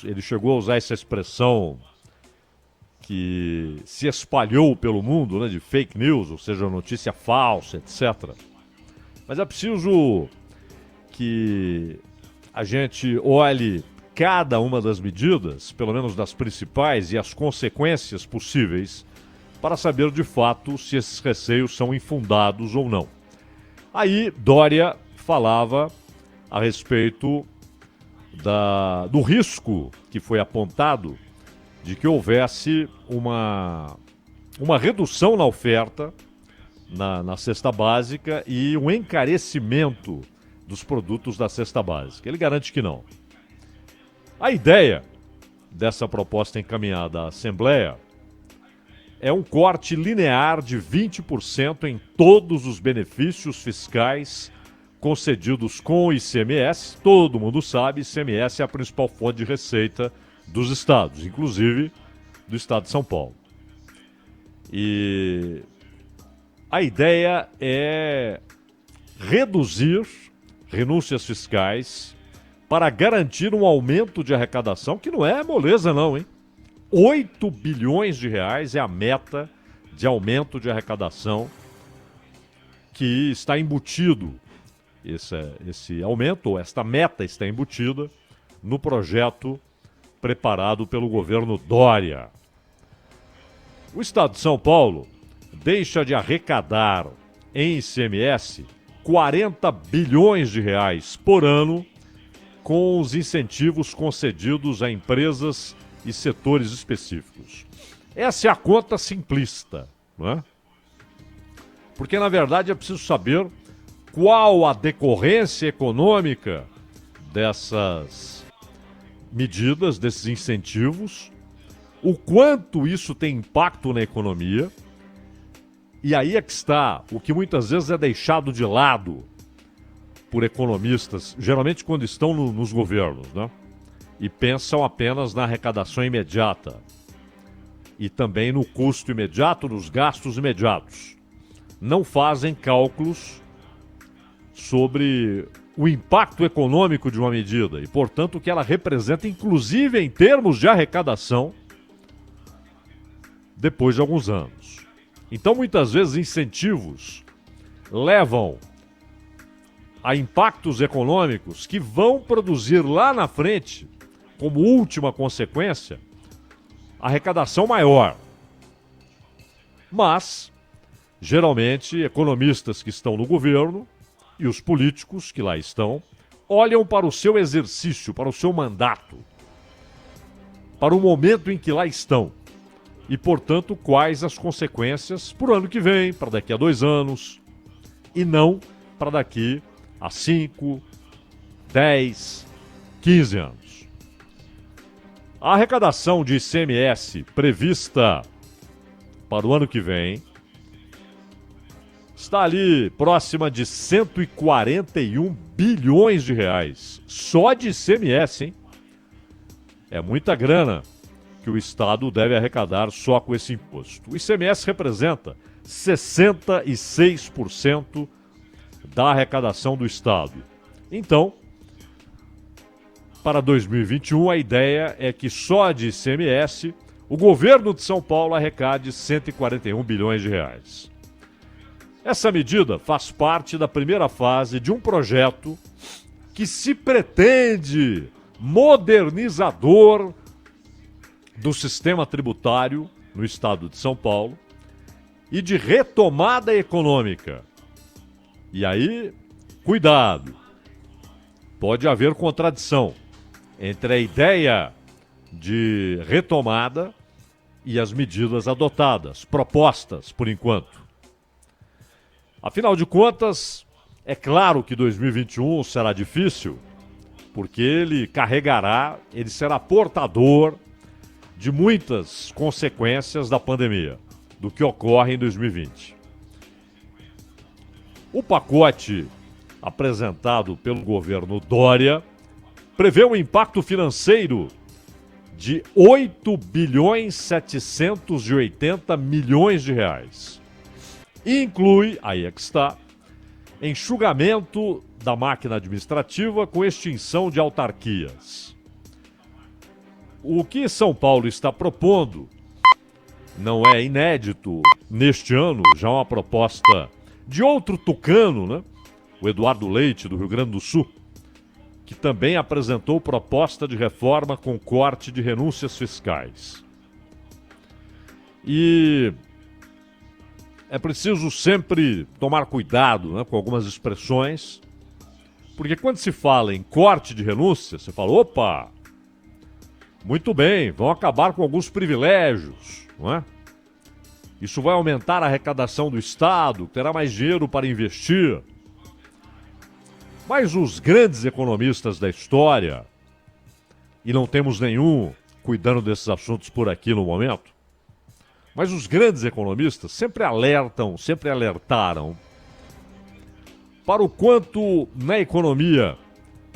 ele chegou a usar essa expressão que se espalhou pelo mundo, né, de fake news, ou seja, notícia falsa, etc. Mas é preciso que a gente olhe cada uma das medidas, pelo menos das principais, e as consequências possíveis, para saber de fato se esses receios são infundados ou não. Aí Dória falava a respeito do risco que foi apontado de que houvesse uma redução na oferta na cesta básica e um encarecimento dos produtos da cesta básica. Ele garante que não. A ideia dessa proposta encaminhada à Assembleia é um corte linear de 20% em todos os benefícios fiscais concedidos com o ICMS. Todo mundo sabe, ICMS é a principal fonte de receita dos estados, inclusive do estado de São Paulo. E a ideia é reduzir renúncias fiscais para garantir um aumento de arrecadação, que não é moleza não, hein? 8 bilhões de reais é a meta de aumento de arrecadação que está embutido. Esse aumento, ou esta meta está embutida no projeto preparado pelo governo Dória. O estado de São Paulo deixa de arrecadar em ICMS 40 bilhões de reais por ano com os incentivos concedidos a empresas e setores específicos. Essa é a conta simplista, não é? Porque, na verdade, é preciso saber qual a decorrência econômica dessas medidas, desses incentivos, o quanto isso tem impacto na economia. E aí é que está o que muitas vezes é deixado de lado por economistas, geralmente quando estão nos governos, né? E pensam apenas na arrecadação imediata e também no custo imediato, nos gastos imediatos. Não fazem cálculos sobre o impacto econômico de uma medida e, portanto, o que ela representa, inclusive em termos de arrecadação, depois de alguns anos. Então, muitas vezes, incentivos levam a impactos econômicos que vão produzir lá na frente, como última consequência, arrecadação maior. Mas, geralmente, economistas que estão no governo e os políticos que lá estão olham para o seu exercício, para o seu mandato, para o momento em que lá estão e, portanto, quais as consequências para o ano que vem, para daqui a 2 anos, e não para daqui a 5, 10, 15 anos. A arrecadação de ICMS prevista para o ano que vem está ali próxima de 141 bilhões de reais. Só de ICMS, hein? É muita grana que o Estado deve arrecadar só com esse imposto. O ICMS representa 66% da arrecadação do Estado. Então, para 2021, a ideia é que só de ICMS o governo de São Paulo arrecade 141 bilhões de reais. Essa medida faz parte da primeira fase de um projeto que se pretende modernizador do sistema tributário no estado de São Paulo e de retomada econômica. E aí, cuidado, pode haver contradição entre a ideia de retomada e as medidas adotadas, propostas por enquanto. Afinal de contas, é claro que 2021 será difícil, porque ele será portador de muitas consequências da pandemia, do que ocorre em 2020. O pacote apresentado pelo governo Dória prevê um impacto financeiro de 8 bilhões 780 milhões de reais. E inclui, aí é que está, enxugamento da máquina administrativa com extinção de autarquias. O que São Paulo está propondo não é inédito neste ano, já uma proposta de outro tucano, né? O Eduardo Leite, do Rio Grande do Sul, que também apresentou proposta de reforma com corte de renúncias fiscais. E é preciso sempre tomar cuidado, né, com algumas expressões, porque quando se fala em corte de renúncias, você fala, opa, muito bem, vão acabar com alguns privilégios, não é? Isso vai aumentar a arrecadação do Estado, terá mais dinheiro para investir. Mas os grandes economistas da história, e não temos nenhum cuidando desses assuntos por aqui no momento, mas os grandes economistas sempre alertam, sempre alertaram para o quanto na economia,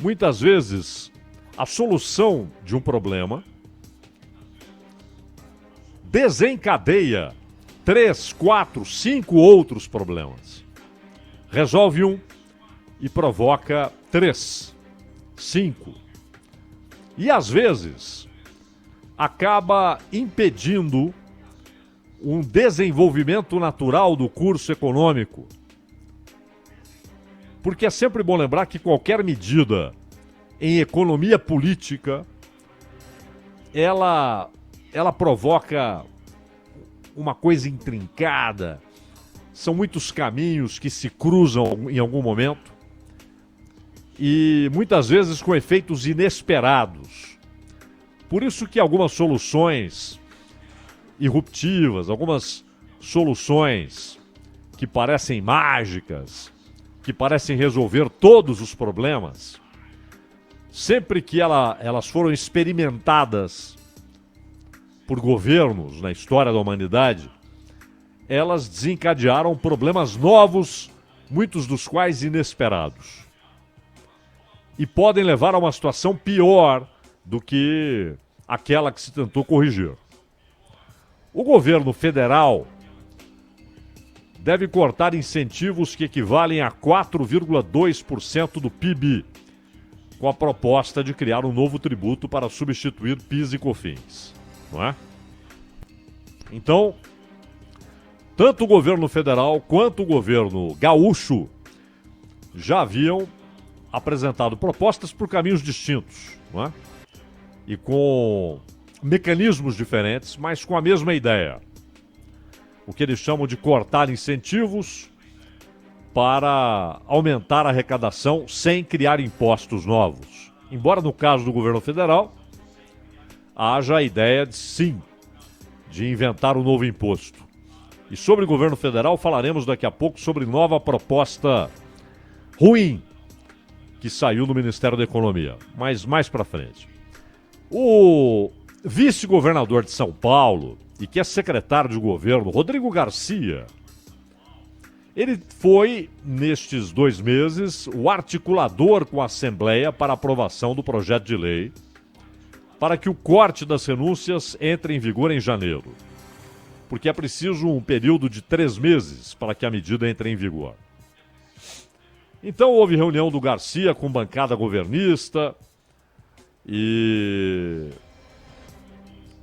muitas vezes, a solução de um problema desencadeia 3, 4, 5 outros problemas. Resolve um e provoca 3, 5. E às vezes acaba impedindo um desenvolvimento natural do curso econômico. Porque é sempre bom lembrar que qualquer medida em economia política, ela provoca uma coisa intrincada. São muitos caminhos que se cruzam em algum momento e muitas vezes com efeitos inesperados. Por isso que algumas soluções irruptivas, algumas soluções que parecem mágicas, que parecem resolver todos os problemas, sempre que elas foram experimentadas por governos na história da humanidade, elas desencadearam problemas novos, muitos dos quais inesperados. E podem levar a uma situação pior do que aquela que se tentou corrigir. O governo federal deve cortar incentivos que equivalem a 4,2% do PIB, com a proposta de criar um novo tributo para substituir PIS e COFINS, não é? Então, tanto o governo federal quanto o governo gaúcho já haviam apresentado propostas por caminhos distintos, não é? E com mecanismos diferentes, mas com a mesma ideia. O que eles chamam de cortar incentivos para aumentar a arrecadação sem criar impostos novos. Embora no caso do governo federal haja a ideia de sim, de inventar um novo imposto. E sobre o governo federal falaremos daqui a pouco sobre nova proposta ruim que saiu do Ministério da Economia, mas mais para frente. O vice-governador de São Paulo, e que é secretário de governo, Rodrigo Garcia, ele foi, nestes 2 meses, o articulador com a Assembleia para aprovação do projeto de lei para que o corte das renúncias entre em vigor em janeiro. Porque é preciso um período de 3 meses para que a medida entre em vigor. Então houve reunião do Garcia com bancada governista e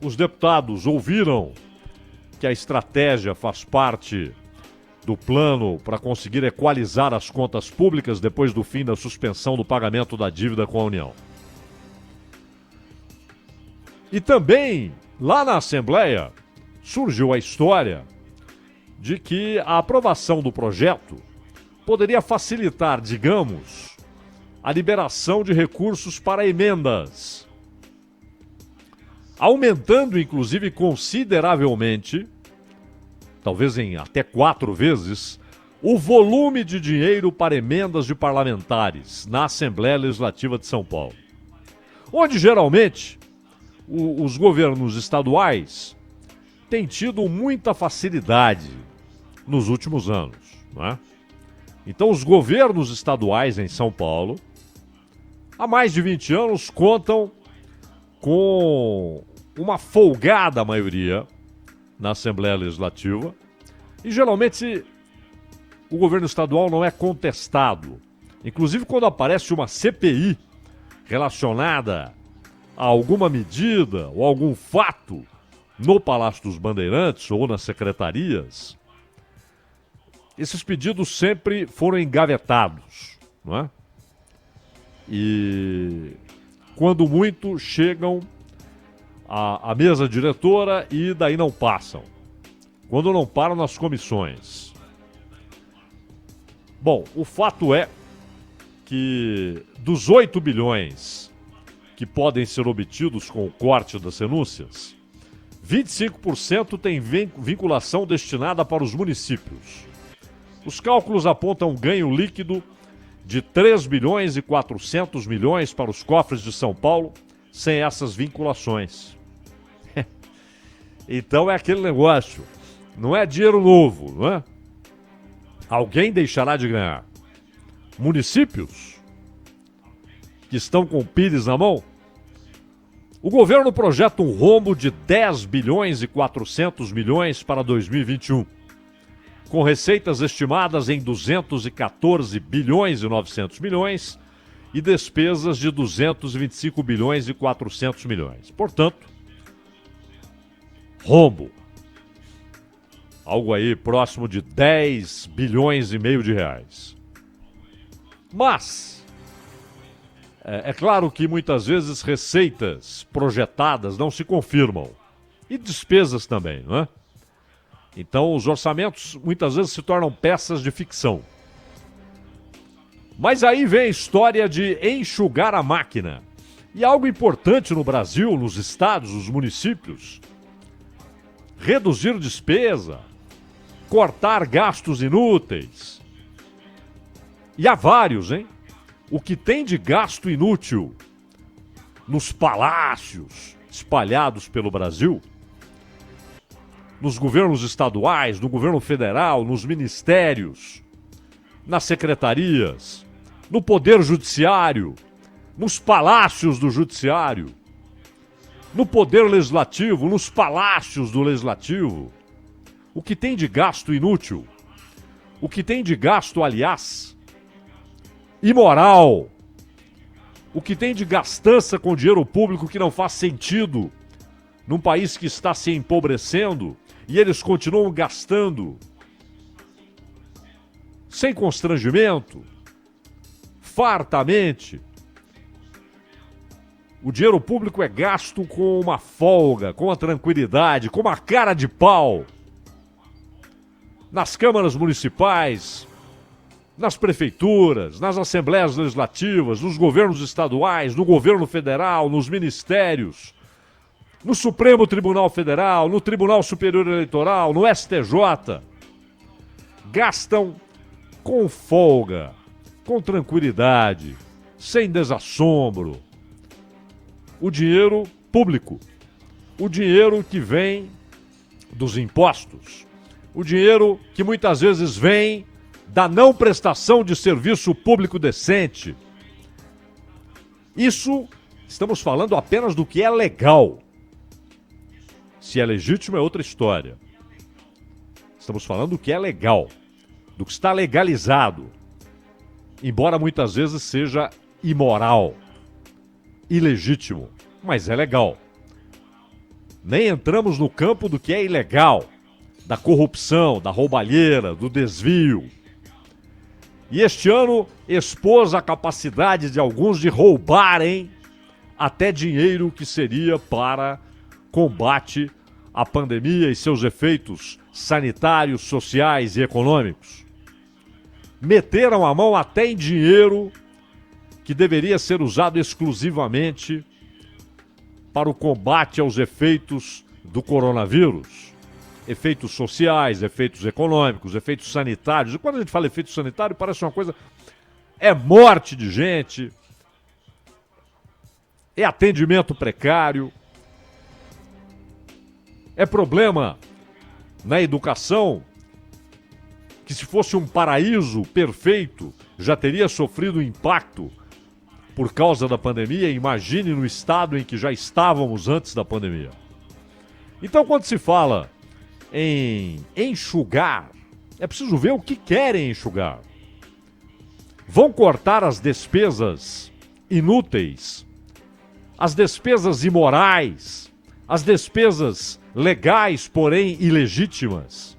os deputados ouviram que a estratégia faz parte do plano para conseguir equalizar as contas públicas depois do fim da suspensão do pagamento da dívida com a União. E também, lá na Assembleia, surgiu a história de que a aprovação do projeto poderia facilitar, digamos, a liberação de recursos para emendas, aumentando, inclusive, consideravelmente, talvez em até 4 vezes, o volume de dinheiro para emendas de parlamentares na Assembleia Legislativa de São Paulo. Onde, geralmente, os governos estaduais têm tido muita facilidade nos últimos anos, não é? Então, os governos estaduais em São Paulo, há mais de 20 anos, contam com uma folgada maioria na Assembleia Legislativa e, geralmente, o governo estadual não é contestado. Inclusive, quando aparece uma CPI relacionada alguma medida ou algum fato no Palácio dos Bandeirantes ou nas secretarias, esses pedidos sempre foram engavetados, não é? E quando muito chegam à mesa diretora e daí não passam. Quando não param nas comissões. Bom, o fato é que dos 8 bilhões que podem ser obtidos com o corte das renúncias, 25% tem vinculação destinada para os municípios. Os cálculos apontam um ganho líquido de 3 bilhões e 400 milhões para os cofres de São Paulo, sem essas vinculações. Então é aquele negócio, não é dinheiro novo, não é? Alguém deixará de ganhar. Municípios que estão com o pires na mão? O governo projeta um rombo de 10 bilhões e 400 milhões para 2021, com receitas estimadas em 214 bilhões e 900 milhões e despesas de 225 bilhões e 400 milhões. Portanto, rombo. Algo aí próximo de 10 bilhões e meio de reais. Mas é claro que muitas vezes receitas projetadas não se confirmam. E despesas também, não é? Então os orçamentos muitas vezes se tornam peças de ficção. Mas aí vem a história de enxugar a máquina. E algo importante no Brasil, nos estados, nos municípios, reduzir despesa, cortar gastos inúteis. E há vários, hein? O que tem de gasto inútil nos palácios espalhados pelo Brasil, nos governos estaduais, no governo federal, nos ministérios, nas secretarias, no poder judiciário, nos palácios do judiciário, no poder legislativo, nos palácios do legislativo. O que tem de gasto inútil, o que tem de gasto, aliás, imoral, o que tem de gastança com dinheiro público que não faz sentido num país que está se empobrecendo e eles continuam gastando sem constrangimento, fartamente. O dinheiro público é gasto com uma folga, com uma tranquilidade, com uma cara de pau. Nas câmaras municipais, nas prefeituras, nas assembleias legislativas, nos governos estaduais, no governo federal, nos ministérios, no Supremo Tribunal Federal, no Tribunal Superior Eleitoral, no STJ. Gastam com folga, com tranquilidade, sem desassombro. O dinheiro público, o dinheiro que vem dos impostos, o dinheiro que muitas vezes vem da não prestação de serviço público decente. Isso, estamos falando apenas do que é legal. Se é legítimo é outra história. Estamos falando do que é legal, do que está legalizado, embora muitas vezes seja imoral, ilegítimo, mas é legal. Nem entramos no campo do que é ilegal, da corrupção, da roubalheira, do desvio. E este ano expôs a capacidade de alguns de roubarem até dinheiro que seria para combate à pandemia e seus efeitos sanitários, sociais e econômicos. Meteram a mão até em dinheiro que deveria ser usado exclusivamente para o combate aos efeitos do coronavírus. Efeitos sociais, efeitos econômicos, efeitos sanitários. E quando a gente fala efeito sanitário, parece uma coisa... É morte de gente, é atendimento precário, é problema na educação, que se fosse um paraíso perfeito, já teria sofrido impacto por causa da pandemia. Imagine no estado em que já estávamos antes da pandemia. Então, quando se fala em enxugar, é preciso ver o que querem enxugar. Vão cortar as despesas inúteis as despesas imorais, as despesas legais, porém ilegítimas,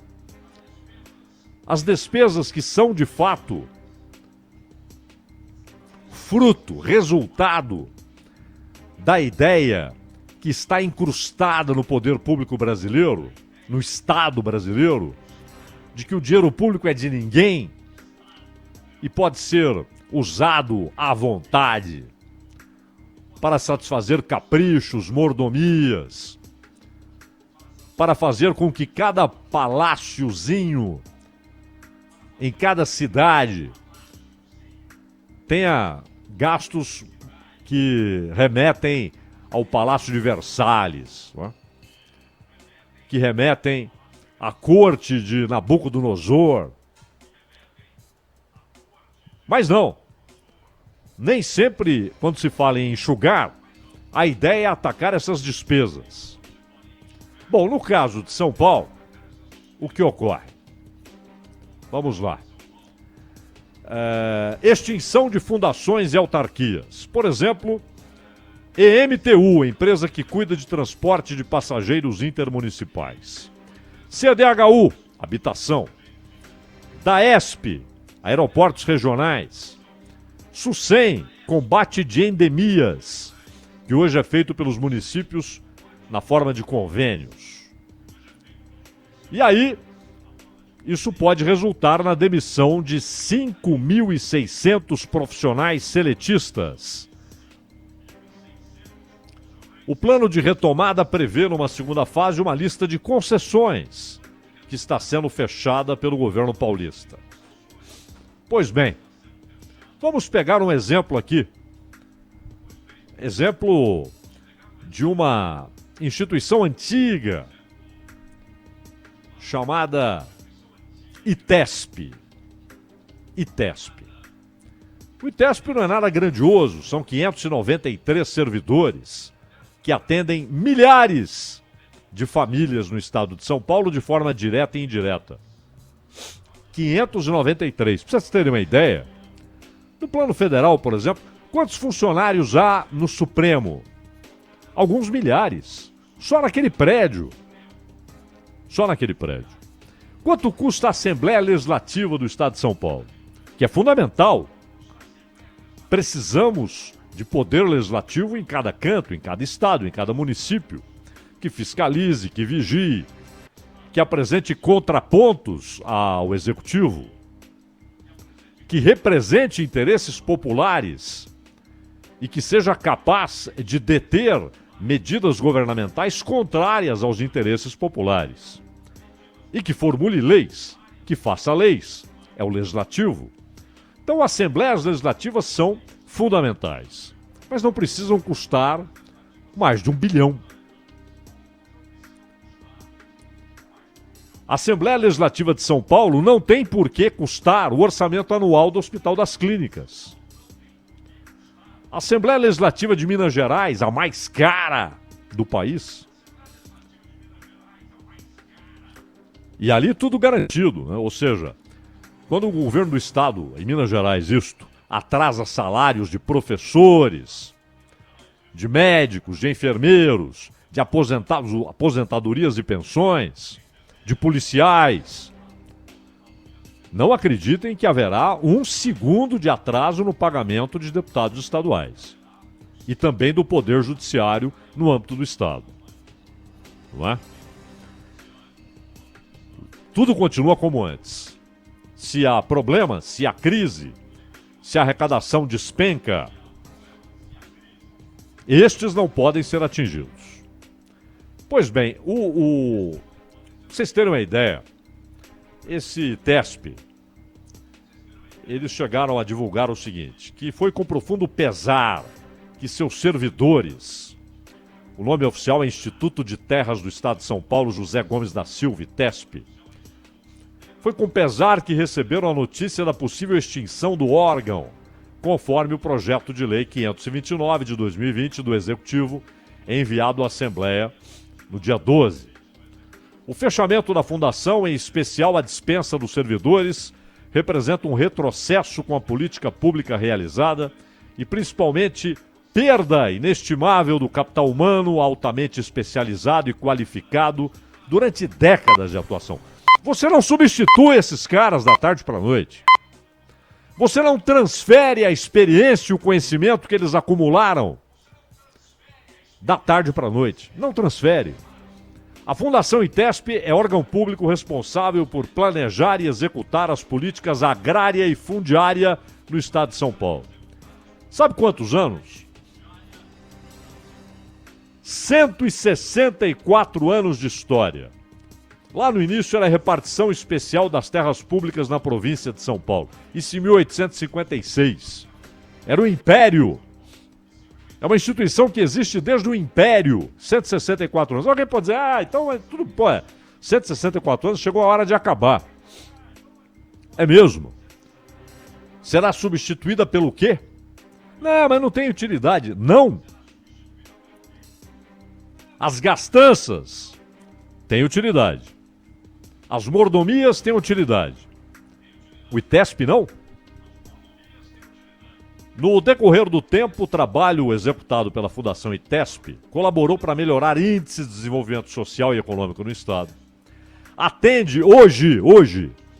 as despesas que são de fato fruto, resultado da ideia que está incrustada no poder público brasileiro, no Estado brasileiro, de que o dinheiro público é de ninguém e pode ser usado à vontade para satisfazer caprichos, mordomias, para fazer com que cada paláciozinho em cada cidade tenha gastos que remetem ao Palácio de Versalhes, não é? Que remetem à corte de Nabucodonosor. Mas não. Nem sempre, quando se fala em enxugar, a ideia é atacar essas despesas. Bom, no caso de São Paulo, o que ocorre? Vamos lá. Extinção de fundações e autarquias. Por exemplo, EMTU, empresa que cuida de transporte de passageiros intermunicipais. CDHU, habitação. DAESP, aeroportos regionais. SUSEM, combate de endemias, que hoje é feito pelos municípios na forma de convênios. E aí, isso pode resultar na demissão de 5.600 profissionais seletistas. O plano de retomada prevê numa segunda fase uma lista de concessões que está sendo fechada pelo governo paulista. Pois bem, vamos pegar um exemplo aqui. Exemplo de uma instituição antiga chamada ITESP. ITESP. O ITESP não é nada grandioso, são 593 servidores que atendem milhares de famílias no estado de São Paulo de forma direta e indireta. 593. Pra vocês terem uma ideia, no plano federal, por exemplo, quantos funcionários há no Supremo? Alguns milhares. Só naquele prédio. Só naquele prédio. Quanto custa a Assembleia Legislativa do Estado de São Paulo? Que é fundamental. Precisamos de poder legislativo em cada canto, em cada estado, em cada município, que fiscalize, que vigie, que apresente contrapontos ao executivo, que represente interesses populares e que seja capaz de deter medidas governamentais contrárias aos interesses populares. E que formule leis, que faça leis. É o legislativo. Então, assembleias legislativas são fundamentais, mas não precisam custar mais de 1 bilhão. A Assembleia Legislativa de São Paulo não tem por que custar o orçamento anual do Hospital das Clínicas. A Assembleia Legislativa de Minas Gerais, a mais cara do país. E ali tudo garantido, né? Ou seja, quando o governo do estado, em Minas Gerais, atrasa salários de professores, de médicos, de enfermeiros, de aposentadorias e pensões, de policiais, não acreditem que haverá 1 segundo de atraso no pagamento de deputados estaduais e também do Poder Judiciário no âmbito do Estado. Não é? Tudo continua como antes. Se há problema, se há crise, se a arrecadação despenca, estes não podem ser atingidos. Pois bem, pra vocês terem uma ideia, esse TESP, eles chegaram a divulgar o seguinte, que foi com profundo pesar que seus servidores, o nome oficial é Instituto de Terras do Estado de São Paulo, José Gomes da Silva, TESP, foi com pesar que receberam a notícia da possível extinção do órgão, conforme o projeto de lei 529 de 2020 do Executivo, enviado à Assembleia no dia 12. O fechamento da fundação, em especial a dispensa dos servidores, representa um retrocesso com a política pública realizada e principalmente perda inestimável do capital humano altamente especializado e qualificado durante décadas de atuação. Você não substitui esses caras da tarde para a noite. Você não transfere a experiência e o conhecimento que eles acumularam da tarde para a noite. Não transfere. A Fundação ITESP é órgão público responsável por planejar e executar as políticas agrária e fundiária no estado de São Paulo. Sabe quantos anos? 164 anos de história. Lá no início era a repartição especial das terras públicas na província de São Paulo. Isso em 1856. Era o Império. É uma instituição que existe desde o Império. 164 anos. Alguém pode dizer, então é tudo... 164 anos, chegou a hora de acabar. É mesmo. Será substituída pelo quê? Não, mas não tem utilidade. Não. As gastanças têm utilidade. As mordomias têm utilidade. O ITESP não? No decorrer do tempo, o trabalho executado pela Fundação ITESP colaborou para melhorar índices de desenvolvimento social e econômico no Estado. Atende hoje,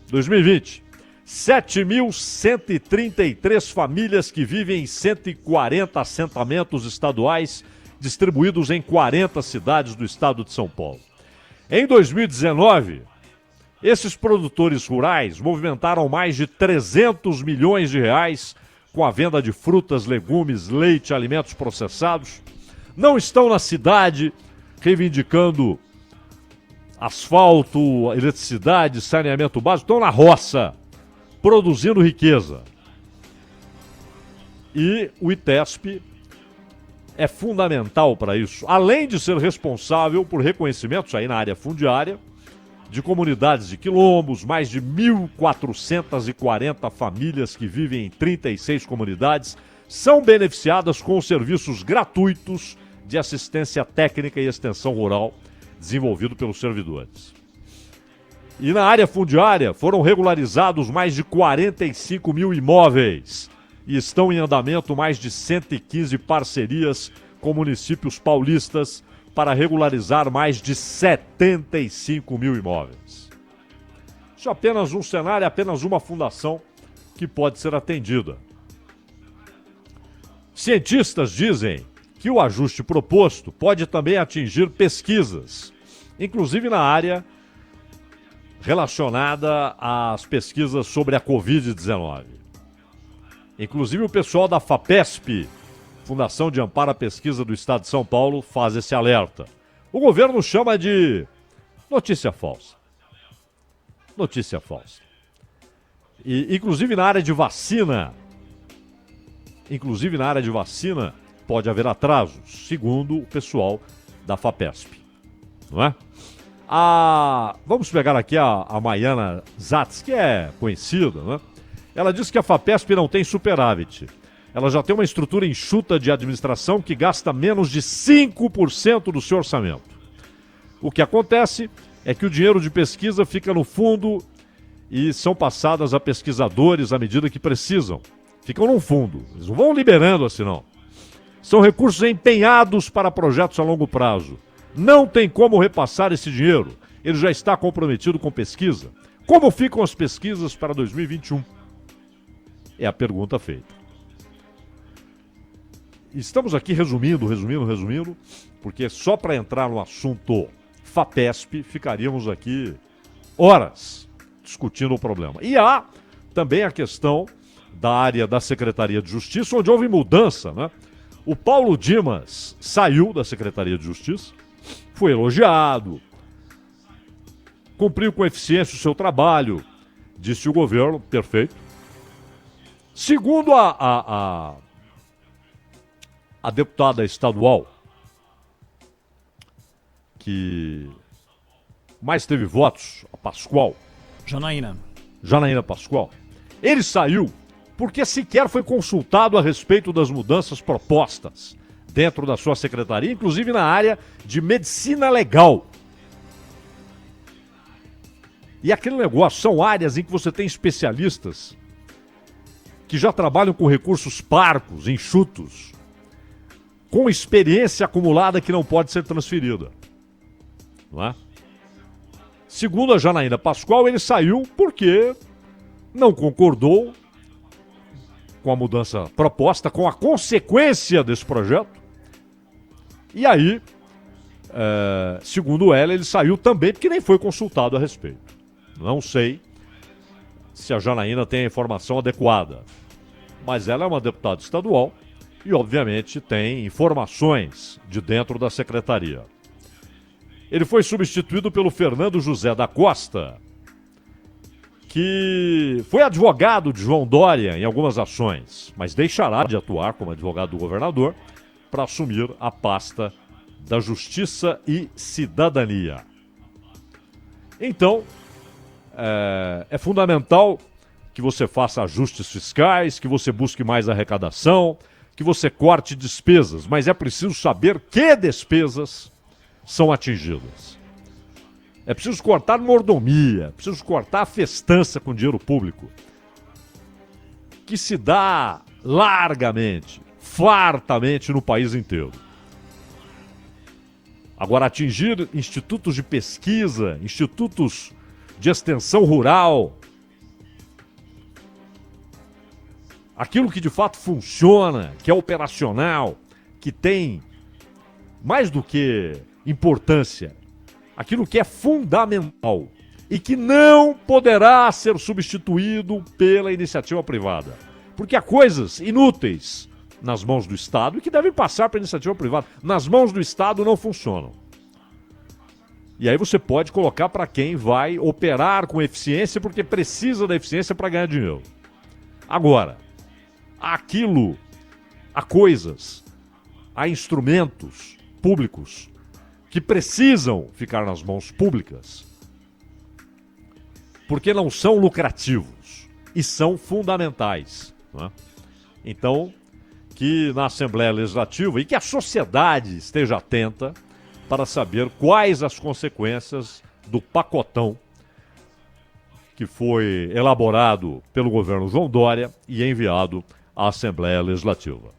2020, 7.133 famílias que vivem em 140 assentamentos estaduais distribuídos em 40 cidades do estado de São Paulo. Em 2019, esses produtores rurais movimentaram mais de 300 milhões de reais com a venda de frutas, legumes, leite, alimentos processados. Não estão na cidade reivindicando asfalto, eletricidade, saneamento básico, estão na roça, produzindo riqueza. E o ITESP é fundamental para isso, além de ser responsável por reconhecimentos aí na área fundiária, de comunidades de quilombos, mais de 1.440 famílias que vivem em 36 comunidades, são beneficiadas com serviços gratuitos de assistência técnica e extensão rural desenvolvido pelos servidores. E na área fundiária foram regularizados mais de 45 mil imóveis e estão em andamento mais de 115 parcerias com municípios paulistas para regularizar mais de 75 mil imóveis. Isso é apenas um cenário, apenas uma fundação que pode ser atendida. Cientistas dizem que o ajuste proposto pode também atingir pesquisas, inclusive na área relacionada às pesquisas sobre a Covid-19. Inclusive o pessoal da FAPESP, Fundação de Amparo à Pesquisa do Estado de São Paulo, faz esse alerta. O governo chama de notícia falsa. Notícia falsa. E, inclusive na área de vacina, pode haver atrasos, segundo o pessoal da FAPESP. Não é? Vamos pegar aqui a Maiana Zatz, que é conhecida, não é? Ela diz que a FAPESP não tem superávit. Ela já tem uma estrutura enxuta de administração que gasta menos de 5% do seu orçamento. O que acontece é que o dinheiro de pesquisa fica no fundo e são passadas a pesquisadores à medida que precisam. Ficam no fundo, eles não vão liberando assim não. São recursos empenhados para projetos a longo prazo. Não tem como repassar esse dinheiro. Ele já está comprometido com pesquisa. Como ficam as pesquisas para 2021? É a pergunta feita. Estamos aqui resumindo, porque só para entrar no assunto FAPESP, ficaríamos aqui horas discutindo o problema. E há também a questão da área da Secretaria de Justiça, onde houve mudança, né? O Paulo Dimas saiu da Secretaria de Justiça, foi elogiado, cumpriu com eficiência o seu trabalho, disse o governo, perfeito. Segundo a deputada estadual que mais teve votos, a Pascoal. Janaína Pascoal. Ele saiu porque sequer foi consultado a respeito das mudanças propostas dentro da sua secretaria, inclusive na área de medicina legal. E aquele negócio, são áreas em que você tem especialistas que já trabalham com recursos parcos, enxutos. com experiência acumulada que não pode ser transferida. Não é? Segundo a Janaína Pascoal, ele saiu porque não concordou com a mudança proposta, com a consequência desse projeto. E aí, segundo ela, ele saiu também porque nem foi consultado a respeito. Não sei se a Janaína tem a informação adequada, mas ela é uma deputada estadual e, obviamente, tem informações de dentro da secretaria. Ele foi substituído pelo Fernando José da Costa, que foi advogado de João Dória em algumas ações, mas deixará de atuar como advogado do governador para assumir a pasta da Justiça e Cidadania. Então, é fundamental que você faça ajustes fiscais, que você busque mais arrecadação, que você corte despesas, mas é preciso saber que despesas são atingidas. É preciso cortar mordomia, é preciso cortar a festança com dinheiro público, que se dá largamente, fartamente no país inteiro. Agora, atingir institutos de pesquisa, institutos de extensão rural, aquilo que de fato funciona, que é operacional, que tem mais do que importância, aquilo que é fundamental e que não poderá ser substituído pela iniciativa privada. Porque há coisas inúteis nas mãos do Estado e que devem passar para a iniciativa privada. Nas mãos do Estado não funcionam. E aí você pode colocar para quem vai operar com eficiência porque precisa da eficiência para ganhar dinheiro. Agora, há coisas, há instrumentos públicos que precisam ficar nas mãos públicas porque não são lucrativos e são fundamentais. Não é? Então, que na Assembleia Legislativa e que a sociedade esteja atenta para saber quais as consequências do pacotão que foi elaborado pelo governo João Dória e enviado à Assembleia Legislativa.